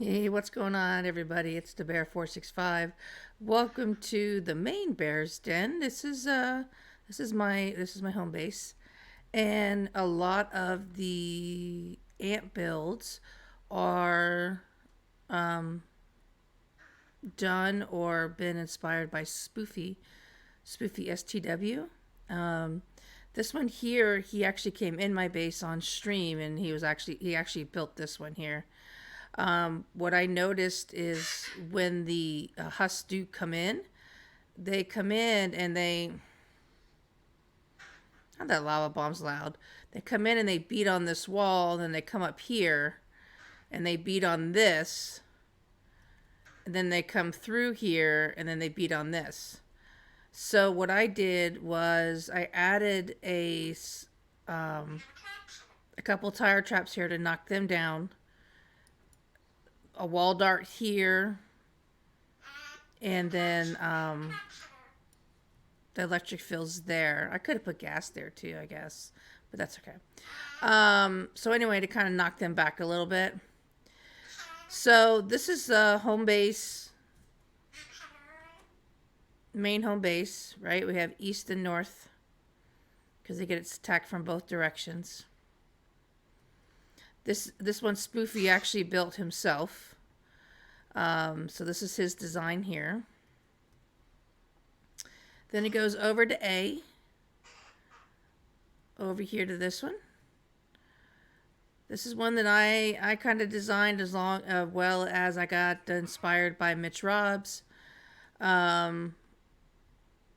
Hey, what's going on, everybody? It's the Bear 465. Welcome to the main Bear's Den. This is my home base, and a lot of the ant builds are done or been inspired by SpoofySTW. Um, this one here, he actually came in my base on stream, and he actually built this one here. What I noticed is when the husks do come in, they come in and they. Not that lava bomb's loud. They come in and they beat on this wall, and then they come up here and they beat on this, and then they come through here and then they beat on this. So what I did was I added a couple tire traps here to knock them down, a wall dart here, and then the electric field's there. I could have put gas there too, I guess, but that's okay. So anyway, to kind of knock them back a little bit. So this is the home base, main home base, right? We have east and north because they get its attack from both directions. This one Spoofy actually built himself. So this is his design here. Then it goes over to A. Over here to this one. This is one that I kind of designed as well as I got inspired by Mitch Robbs.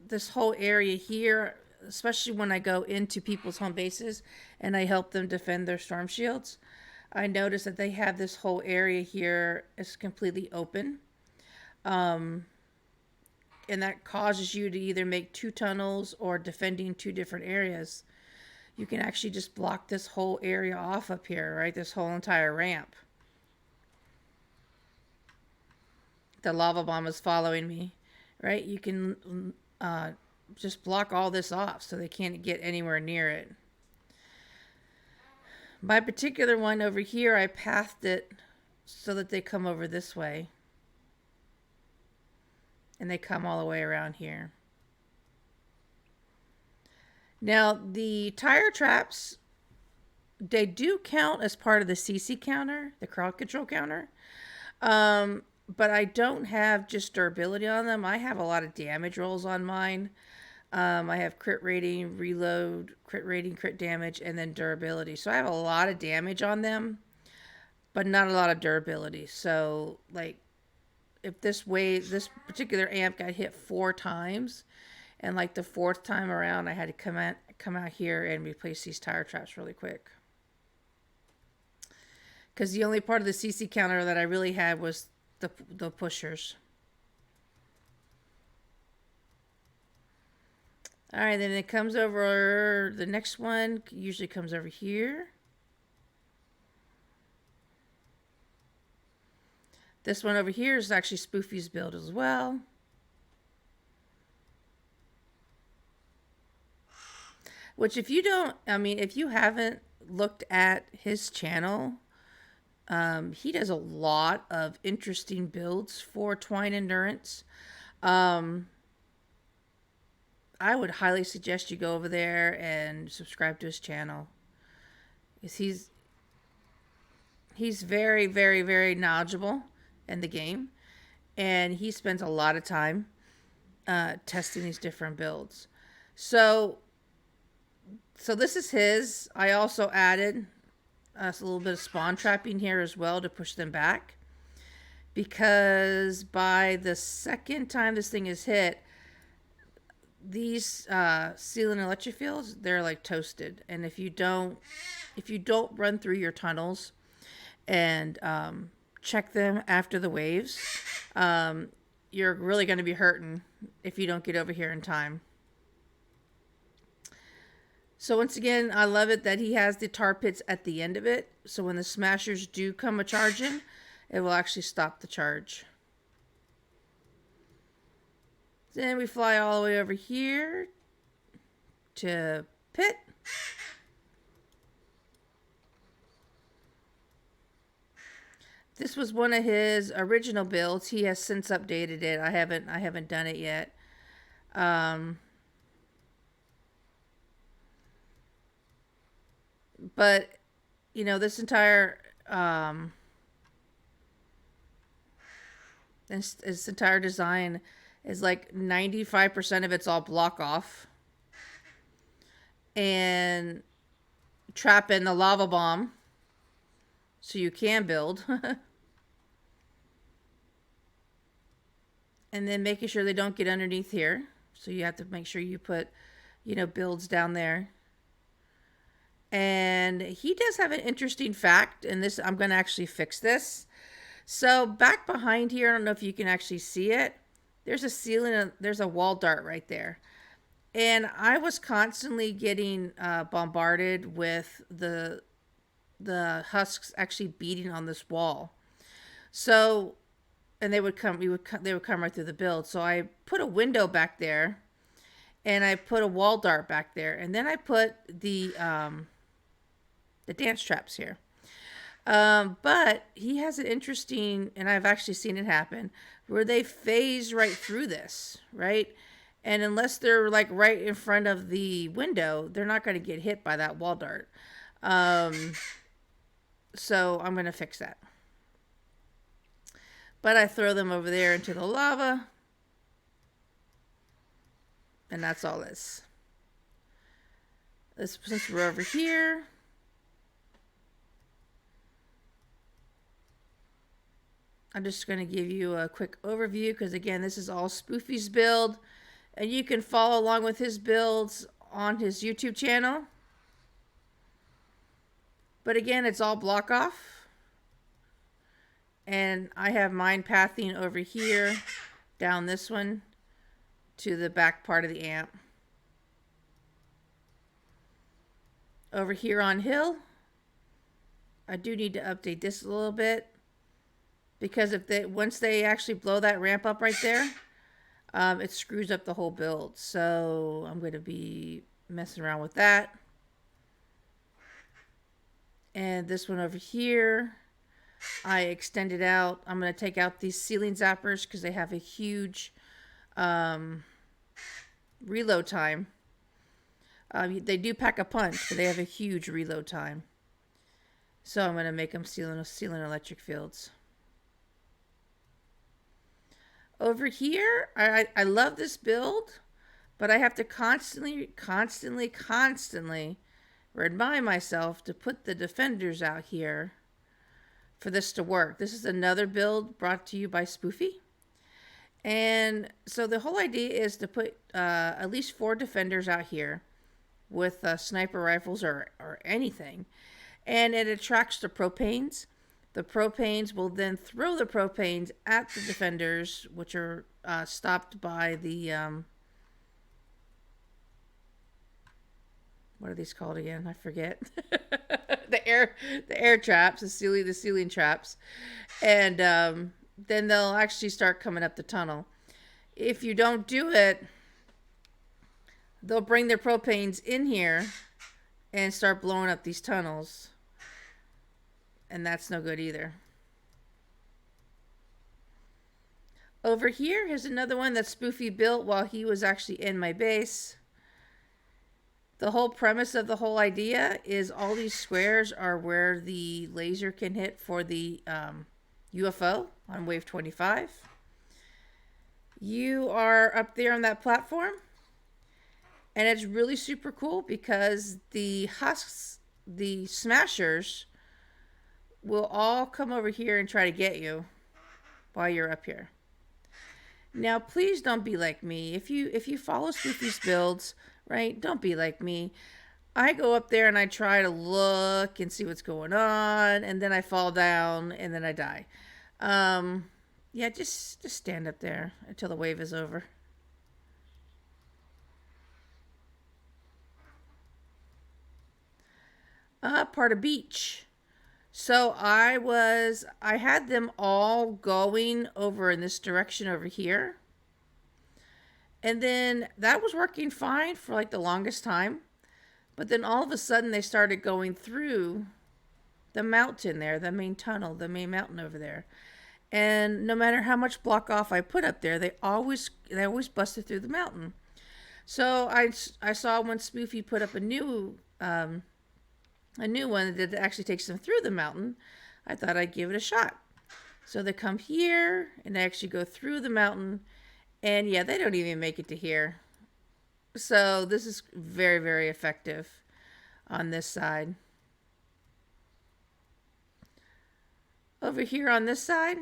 This whole area here, especially when I go into people's home bases and I help them defend their storm shields, I notice that they have this whole area here is completely open. And that causes you to either make two tunnels or defending two different areas. You can actually just block this whole area off up here, right? This whole entire ramp. The lava bomb is following me, right? You can just block all this off so they can't get anywhere near it. My particular one over here, I pathed it so that they come over this way. And they come all the way around here. Now, the tire traps, they do count as part of the CC counter, the crowd control counter. But I don't have just durability on them. I have a lot of damage rolls on mine. I have crit rating, reload, crit rating, crit damage, and then durability. So I have a lot of damage on them, but not a lot of durability. So, like, if this particular amp got hit 4 times, and like the 4th time around, I had to come out here and replace these tire traps really quick. Because the only part of the CC counter that I really had was the pushers. All right, then it comes over, the next one usually comes over here. This one over here is actually Spoofy's build as well. Which if you haven't looked at his channel, he does a lot of interesting builds for Twine Endurance. I would highly suggest you go over there and subscribe to his channel. Because he's very, very, very knowledgeable in the game. And he spends a lot of time testing these different builds. So this is his. I also added a little bit of spawn trapping here as well to push them back. Because by the second time this thing is hit, these ceiling electric fields, they're like toasted. And if you don't run through your tunnels and check them after the waves, you're really going to be hurting if you don't get over here in time. So once again, I love it that he has the tar pits at the end of it. So when the smashers do come a charging, it will actually stop the charge. Then we fly all the way over here to pit. This was one of his original builds. He has since updated it. I haven't done it yet. But you know, this entire design is like 95% of it's all block off and trap in the lava bomb so you can build. And then making sure they don't get underneath here. So you have to make sure you put, you know, builds down there. And he does have an interesting fact, and this, I'm going to actually fix this. So back behind here, I don't know if you can actually see it. There's a ceiling, there's a wall dart right there. And I was constantly getting bombarded with the husks actually beating on this wall. So, and they would come right through the build. So I put a window back there, and I put a wall dart back there, and then I put the dance traps here. But he has an interesting, and I've actually seen it happen, where they phase right through this, right? And unless they're like right in front of the window, they're not going to get hit by that wall dart. So I'm going to fix that. But I throw them over there into the lava. And that's all this. Since we're over here, I'm just going to give you a quick overview because, again, this is all Spoofy's build. And you can follow along with his builds on his YouTube channel. But, again, it's all block off. And I have mine pathing over here, down this one, to the back part of the amp. Over here on hill, I do need to update this a little bit. Because once they actually blow that ramp up right there, it screws up the whole build. So I'm going to be messing around with that. And this one over here, I extended out. I'm going to take out these ceiling zappers because they have a huge reload time. They do pack a punch, but they have a huge reload time. So I'm going to make them ceiling electric fields. Over here, I love this build, but I have to constantly remind myself to put the defenders out here for this to work. This is another build brought to you by Spoofy. And so the whole idea is to put at least 4 defenders out here with sniper rifles or anything. And it attracts the propanes. The propanes will then throw the propanes at the defenders, which are stopped by the, what are these called again? I forget. the air traps, the ceiling traps. And then they'll actually start coming up the tunnel. If you don't do it, they'll bring their propanes in here and start blowing up these tunnels. And that's no good either. Over here, here's another one that Spoofy built while he was actually in my base. The whole premise of the whole idea is all these squares are where the laser can hit for the UFO on wave 25. You are up there on that platform. And it's really super cool because the husks, the smashers, will all come over here and try to get you while you're up here. Now, please don't be like me. If you follow Spoofy's builds, right, don't be like me. I go up there and I try to look and see what's going on, and then I fall down and then I die. Yeah, just stand up there until the wave is over. Part of beach. So I had them all going over in this direction over here. And then that was working fine for like the longest time. But then all of a sudden they started going through the mountain there, the main tunnel, the main mountain over there. And no matter how much block off I put up there, they always busted through the mountain. So I saw when Spoofy put up a new one that actually takes them through the mountain. I thought I'd give it a shot. So they come here and they actually go through the mountain, and yeah, they don't even make it to here. So this is very, very effective on this side. Over here on this side,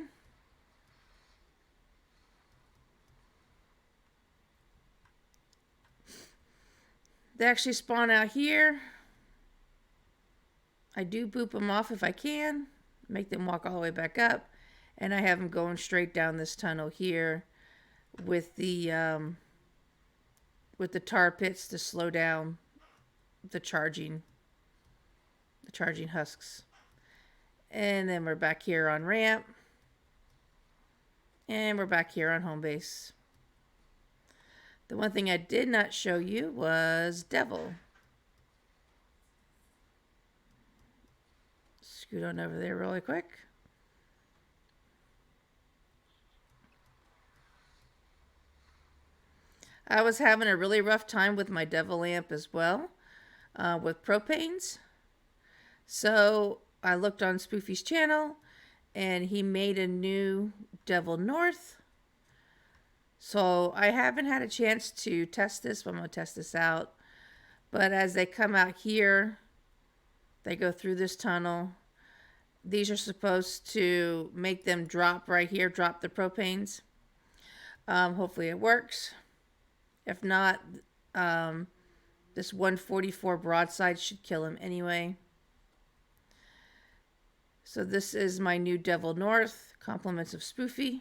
they actually spawn out here. I do boop them off if I can, make them walk all the way back up, and I have them going straight down this tunnel here with the tar pits to slow down the charging husks. And then we're back here on ramp, and we're back here on home base. The one thing I did not show you was Devil. Scoot on over there really quick. I was having a really rough time with my Devil lamp as well, with propanes. So I looked on Spoofy's channel, and he made a new Devil North. So I haven't had a chance to test this, but I'm going to test this out. But as they come out here, they go through this tunnel. These are supposed to make them drop right here, drop the propanes. Hopefully it works. If not, this 144 broadside should kill him anyway. So this is my new Devil North, compliments of Spoofy.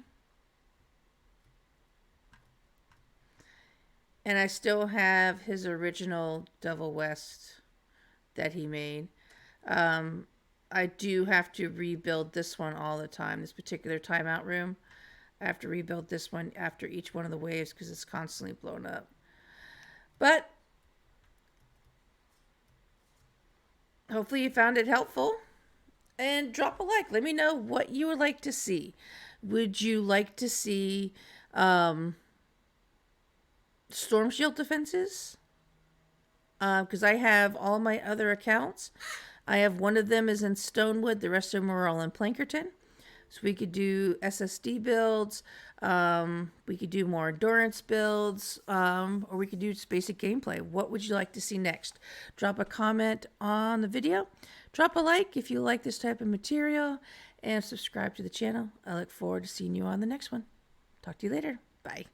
And I still have his original Devil West that he made. I do have to rebuild this one all the time, this particular timeout room. I have to rebuild this one after each one of the waves because it's constantly blown up. But hopefully you found it helpful. And drop a like. Let me know what you would like to see. Would you like to see storm shield defenses? Because I have all my other accounts. I have one of them is in Stonewood. The rest of them are all in Plankerton. So we could do SSD builds. We could do more endurance builds. Or we could do just basic gameplay. What would you like to see next? Drop a comment on the video. Drop a like if you like this type of material. And subscribe to the channel. I look forward to seeing you on the next one. Talk to you later. Bye.